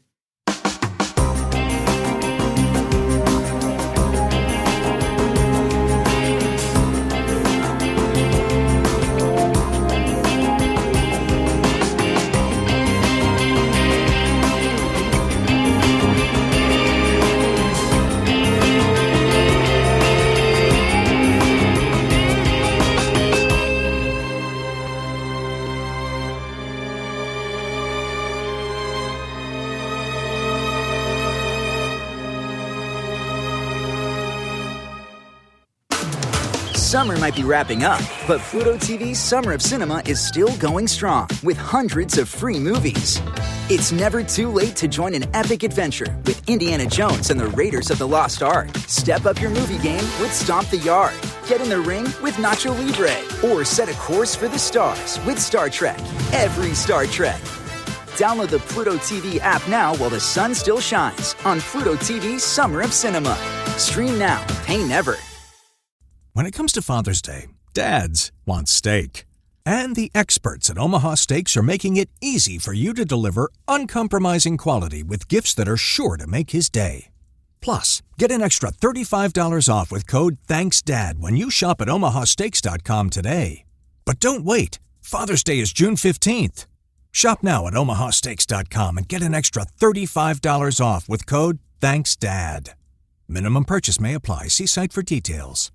Summer might be wrapping up, but Pluto TV's Summer of Cinema is still going strong with hundreds of free movies. It's never too late to join an epic adventure with Indiana Jones and the Raiders of the Lost Ark. Step up your movie game with Stomp the Yard. Get in the ring with Nacho Libre. Or set a course for the stars with Star Trek. Every Star Trek. Download the Pluto TV app now while the sun still shines on Pluto TV's Summer of Cinema. Stream now, pay never. When it comes to Father's Day, dads want steak. And the experts at Omaha Steaks are making it easy for you to deliver uncompromising quality with gifts that are sure to make his day. Plus, get an extra $35 off with code THANKSDAD when you shop at omahasteaks.com today. But don't wait. Father's Day is June 15th. Shop now at omahasteaks.com and get an extra $35 off with code THANKSDAD. Minimum purchase may apply. See site for details.